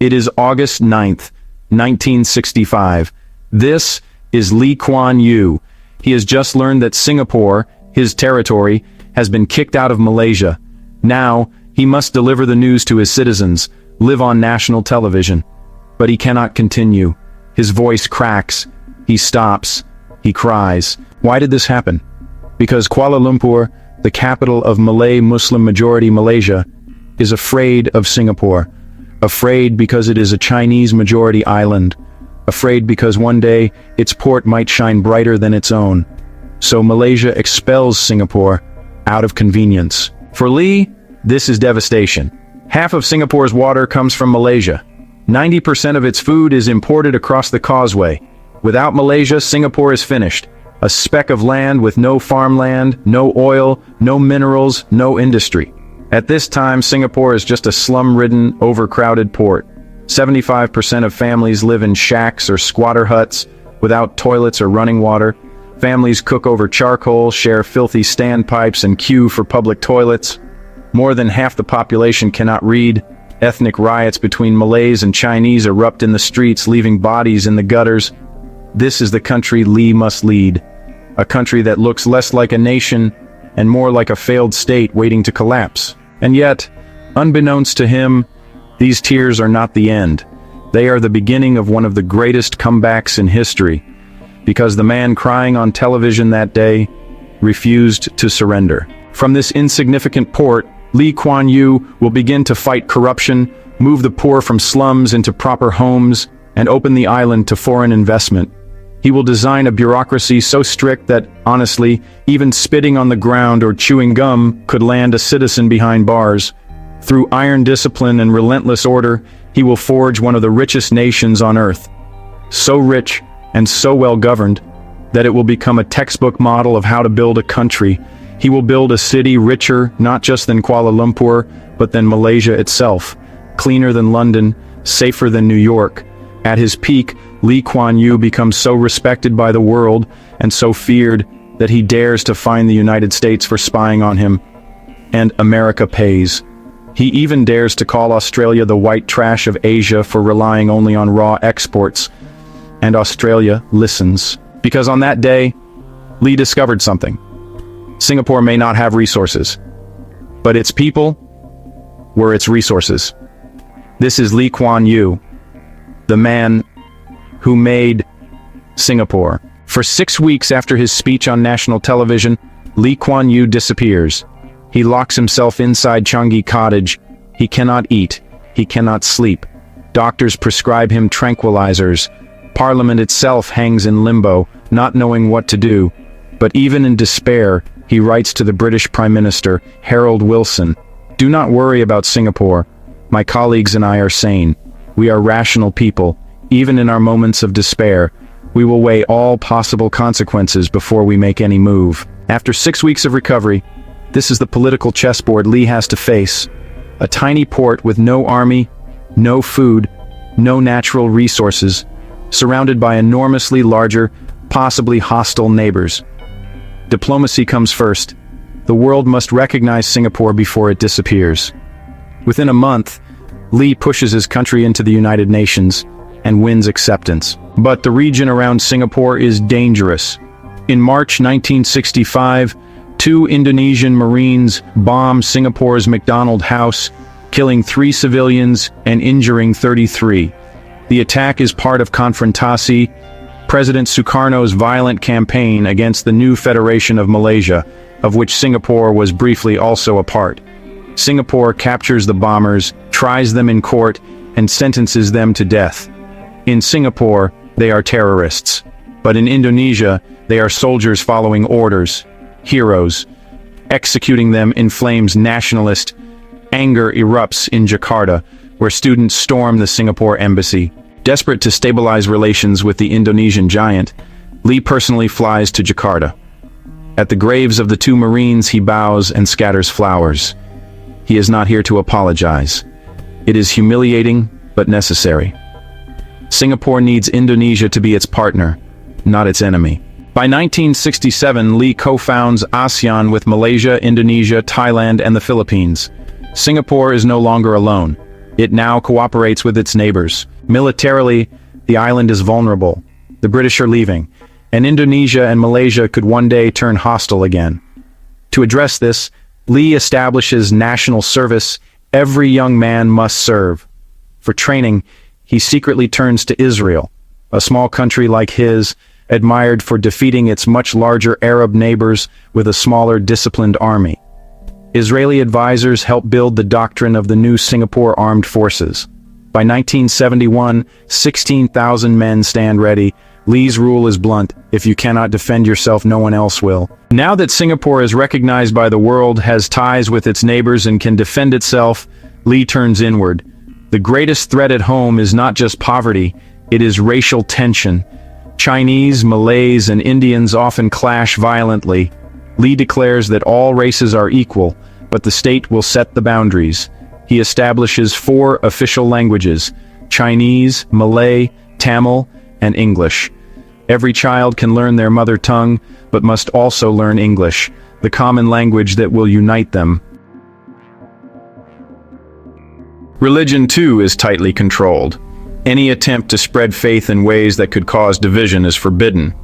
It is August 9th, 1965. This is Lee Kuan Yew. He has just learned that Singapore, his territory, has been kicked out of Malaysia. Now, he must deliver the news to his citizens, live on national television. But he cannot continue. His voice cracks. He stops. He cries. Why did this happen? Because Kuala Lumpur, the capital of Malay Muslim-majority Malaysia, is afraid of Singapore. Afraid because it is a Chinese-majority island. Afraid because one day its port might shine brighter than its own. So Malaysia expels Singapore out of convenience. For Lee, this is devastation. Half of Singapore's water comes from Malaysia. 90% of its food is imported across the causeway. Without Malaysia, Singapore is finished. A speck of land with no farmland, no oil, no minerals, no industry. At this time, Singapore is just a slum-ridden, overcrowded port. 75% of families live in shacks or squatter huts, without toilets or running water. Families cook over charcoal, share filthy standpipes, and queue for public toilets. More than half the population cannot read. Ethnic riots between Malays and Chinese erupt in the streets, leaving bodies in the gutters. This is the country Lee must lead. A country that looks less like a nation and more like a failed state waiting to collapse. And yet, unbeknownst to him, these tears are not the end. They are the beginning of one of the greatest comebacks in history, because the man crying on television that day refused to surrender. From this insignificant port, Lee Kuan Yew will begin to fight corruption, move the poor from slums into proper homes, and open the island to foreign investment. He will design a bureaucracy so strict that, honestly, even spitting on the ground or chewing gum could land a citizen behind bars. Through iron discipline and relentless order, he will forge one of the richest nations on earth. So rich and so well governed that it will become a textbook model of how to build a country. He will build a city richer not just than Kuala Lumpur, but than Malaysia itself, cleaner than London, safer than New York. At his peak, Lee Kuan Yew becomes so respected by the world and so feared that he dares to fine the United States for spying on him. And America pays. He even dares to call Australia the white trash of Asia for relying only on raw exports. And Australia listens. Because on that day, Lee discovered something. Singapore may not have resources, but its people were its resources. This is Lee Kuan Yew, the man who made Singapore. For 6 weeks after his speech on national television, Lee Kuan Yew disappears. He locks himself inside Changi Cottage. He cannot eat. He cannot sleep. Doctors prescribe him tranquilizers. Parliament itself hangs in limbo, not knowing what to do. But even in despair, he writes to the British Prime Minister, Harold Wilson, "Do not worry about Singapore. My colleagues and I are sane. We are rational people. Even in our moments of despair, we will weigh all possible consequences before we make any move." After 6 weeks of recovery, this is the political chessboard Lee has to face. A tiny port with no army, no food, no natural resources, surrounded by enormously larger, possibly hostile neighbors. Diplomacy comes first. The world must recognize Singapore before it disappears. Within a month, Lee pushes his country into the United Nations and wins acceptance. But the region around Singapore is dangerous. In March 1965, 2 Indonesian Marines bomb Singapore's McDonald House, killing 3 civilians and injuring 33. The attack is part of Konfrontasi, President Sukarno's violent campaign against the new Federation of Malaysia, of which Singapore was briefly also a part. Singapore captures the bombers, tries them in court, and sentences them to death. In Singapore, they are terrorists. But in Indonesia, they are soldiers following orders, heroes. Executing them inflames nationalist anger erupts in Jakarta, where students storm the Singapore embassy. Desperate to stabilize relations with the Indonesian giant, Lee personally flies to Jakarta. At the graves of the 2 Marines, he bows and scatters flowers. He is not here to apologize. It is humiliating, but necessary. Singapore needs Indonesia to be its partner, not its enemy. By 1967, Lee co-founds ASEAN with Malaysia, Indonesia, Thailand, and the Philippines. Singapore is no longer alone. It now cooperates with its neighbors. Militarily, the island is vulnerable. The British are leaving, and Indonesia and Malaysia could one day turn hostile again. To address this, Lee establishes national service. Every young man must serve. For training, he secretly turns to Israel, a small country like his, admired for defeating its much larger Arab neighbors with a smaller, disciplined army. Israeli advisors help build the doctrine of the new Singapore Armed Forces. By 1971, 16,000 men stand ready. Lee's rule is blunt: if you cannot defend yourself, no one else will. Now that Singapore is recognized by the world, has ties with its neighbors, and can defend itself, Lee turns inward. The greatest threat at home is not just poverty, it is racial tension. Chinese, Malays, and Indians often clash violently. Lee declares that all races are equal, but the state will set the boundaries. He establishes 4 official languages: Chinese, Malay, Tamil, and English. Every child can learn their mother tongue, but must also learn English, the common language that will unite them. Religion, too, is tightly controlled. Any attempt to spread faith in ways that could cause division is forbidden.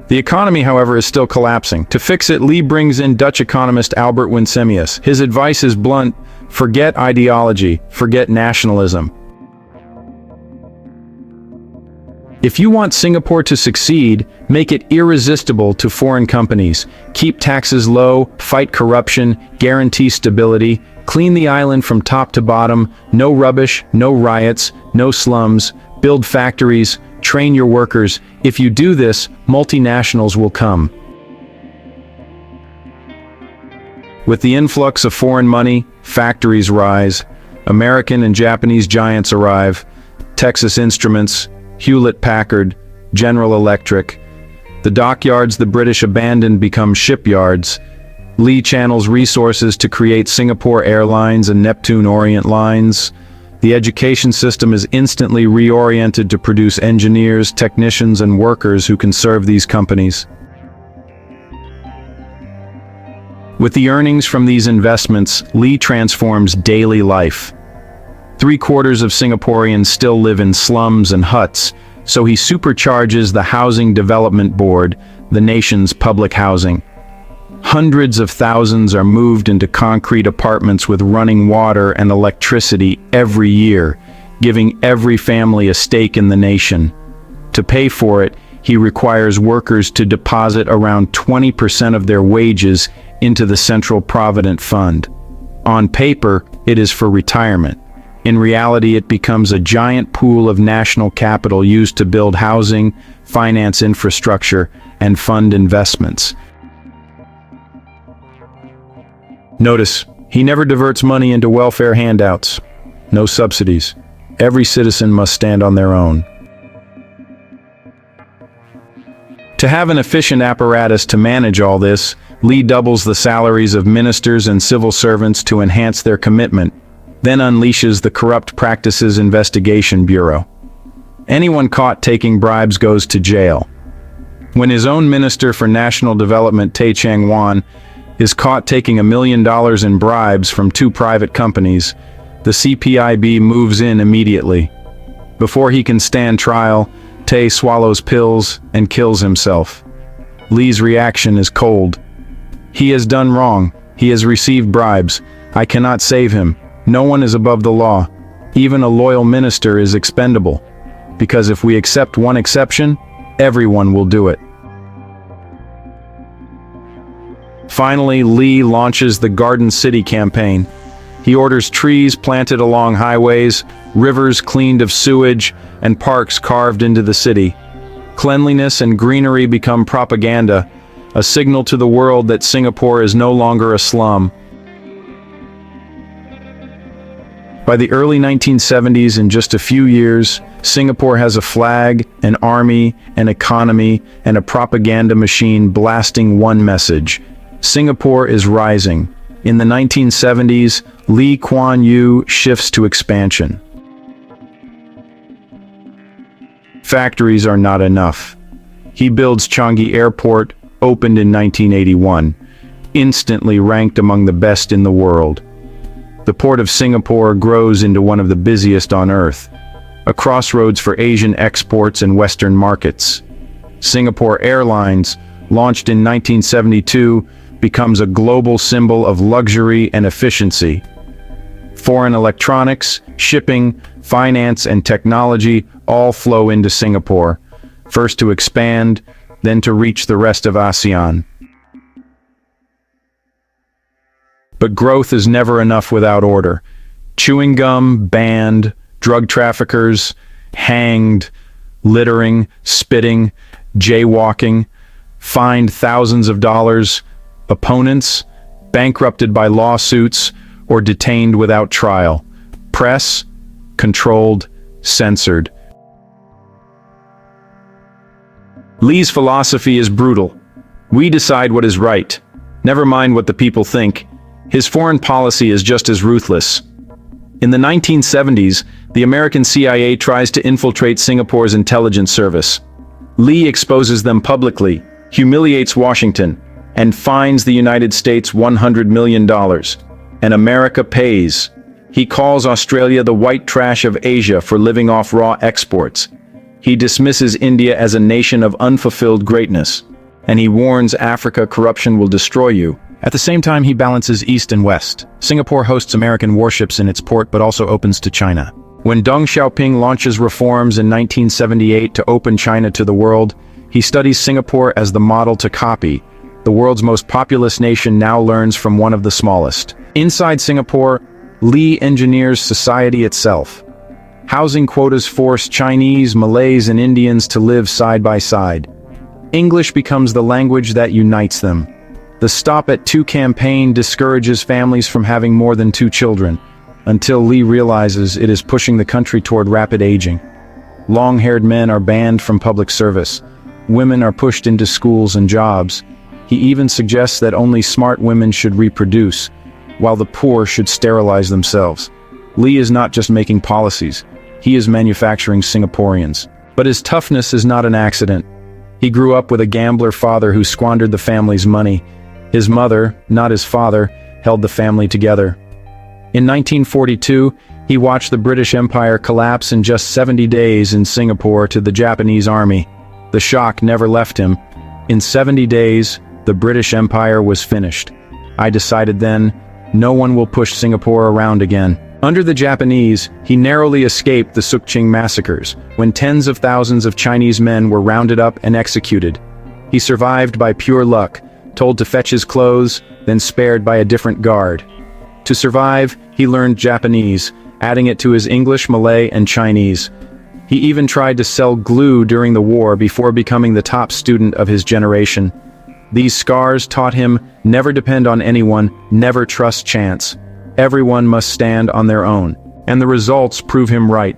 The economy, however, is still collapsing. To fix it, Lee brings in Dutch economist Albert Winsemius. His advice is blunt: forget ideology, forget nationalism. If you want Singapore to succeed, make it irresistible to foreign companies. Keep taxes low, fight corruption, guarantee stability, clean the island from top to bottom, no rubbish, no riots, no slums, build factories, train your workers. If you do this, multinationals will come. With the influx of foreign money, factories rise. American and Japanese giants arrive. Texas Instruments, Hewlett-Packard, General Electric. The dockyards the British abandoned become shipyards. Lee channels resources to create Singapore Airlines and Neptune Orient Lines. The education system is instantly reoriented to produce engineers, technicians, and workers who can serve these companies. With the earnings from these investments, Lee transforms daily life. 3/4 of Singaporeans still live in slums and huts, so he supercharges the Housing Development Board, the nation's public housing. Hundreds of thousands are moved into concrete apartments with running water and electricity every year, giving every family a stake in the nation. To pay for it, he requires workers to deposit around 20% of their wages into the Central Provident Fund. On paper, it is for retirement. In reality, it becomes a giant pool of national capital used to build housing, finance infrastructure, and fund investments. Notice, he never diverts money into welfare handouts. No subsidies. Every citizen must stand on their own. To have an efficient apparatus to manage all this, Lee doubles the salaries of ministers and civil servants to enhance their commitment, then unleashes the Corrupt Practices Investigation Bureau. Anyone caught taking bribes goes to jail. When his own Minister for National Development, Tay Chang-wan, is caught taking $1 million in bribes from 2 private companies, the CPIB moves in immediately. Before he can stand trial, Tay swallows pills and kills himself. Lee's reaction is cold. He has done wrong. He has received bribes. I cannot save him. No one is above the law. Even a loyal minister is expendable. Because if we accept one exception, everyone will do it. Finally, Lee launches the Garden City campaign. He orders trees planted along highways, rivers cleaned of sewage, and parks carved into the city. Cleanliness and greenery become propaganda, a signal to the world that Singapore is no longer a slum. By the early 1970s, in just a few years, Singapore has a flag, an army, an economy, and a propaganda machine blasting one message: Singapore is rising. In the 1970s, Lee Kuan Yew shifts to expansion. Factories are not enough. He builds Changi Airport, opened in 1981, instantly ranked among the best in the world. The port of Singapore grows into one of the busiest on Earth, a crossroads for Asian exports and Western markets. Singapore Airlines, launched in 1972, becomes a global symbol of luxury and efficiency. Foreign electronics, shipping, finance, and technology all flow into Singapore, first to expand, then to reach the rest of ASEAN. But growth is never enough without order. Chewing gum banned, drug traffickers hanged, littering, spitting, jaywalking, fined thousands of dollars, opponents bankrupted by lawsuits or detained without trial, press controlled, censored. Lee's philosophy is brutal. We decide what is right. Never mind what the people think. His foreign policy is just as ruthless. In the 1970s, the American CIA tries to infiltrate Singapore's intelligence service. Lee exposes them publicly, humiliates Washington, and fines the United States $100 million. And America pays. He calls Australia the white trash of Asia for living off raw exports. He dismisses India as a nation of unfulfilled greatness. And he warns Africa corruption will destroy you. At the same time, he balances East and West. Singapore hosts American warships in its port but also opens to China. When Deng Xiaoping launches reforms in 1978 to open China to the world, he studies Singapore as the model to copy. The world's most populous nation now learns from one of the smallest. Inside Singapore, Lee engineers society itself. Housing quotas force Chinese, Malays, and Indians to live side by side. English becomes the language that unites them. The Stop at Two campaign discourages families from having more than 2 children, until Lee realizes it is pushing the country toward rapid aging. Long-haired men are banned from public service. Women are pushed into schools and jobs. He even suggests that only smart women should reproduce, while the poor should sterilize themselves. Lee is not just making policies, he is manufacturing Singaporeans. But his toughness is not an accident. He grew up with a gambler father who squandered the family's money. His mother, not his father, held the family together. In 1942, he watched the British Empire collapse in just 70 days in Singapore to the Japanese army. The shock never left him. In 70 days, the British Empire was finished. I decided then, no one will push Singapore around again. Under the Japanese, he narrowly escaped the Sukching massacres, when tens of thousands of Chinese men were rounded up and executed. He survived by pure luck, told to fetch his clothes, then spared by a different guard. To survive, he learned Japanese, adding it to his English, Malay, and Chinese. He even tried to sell glue during the war before becoming the top student of his generation. These scars taught him, never depend on anyone, never trust chance. Everyone must stand on their own. And the results prove him right.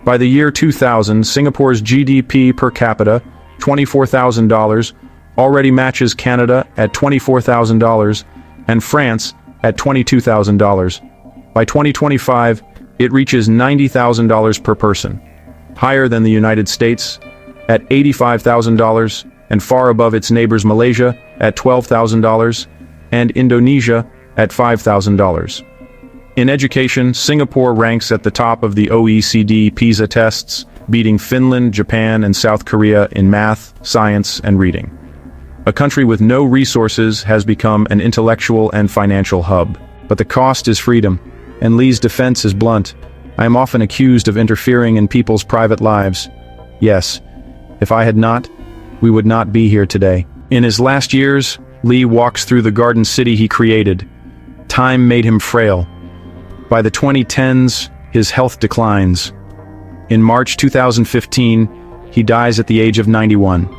By the year 2000, Singapore's GDP per capita, $24,000, already matches Canada at $24,000 and France at $22,000. By 2025, it reaches $90,000 per person, higher than the United States at $85,000 and far above its neighbors Malaysia at $12,000 and Indonesia at $5,000. In education, Singapore ranks at the top of the OECD PISA tests, beating Finland, Japan, and South Korea in math, science, and reading. A country with no resources has become an intellectual and financial hub. But the cost is freedom, and Lee's defense is blunt. I am often accused of interfering in people's private lives. Yes, if I had not, we would not be here today. In his last years, Lee walks through the garden city he created. Time made him frail. By the 2010s, his health declines. In March 2015, he dies at the age of 91.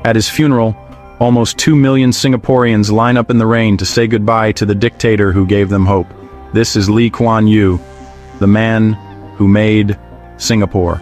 At his funeral, almost 2 million Singaporeans line up in the rain to say goodbye to the dictator who gave them hope. This is Lee Kuan Yew, the man who made Singapore.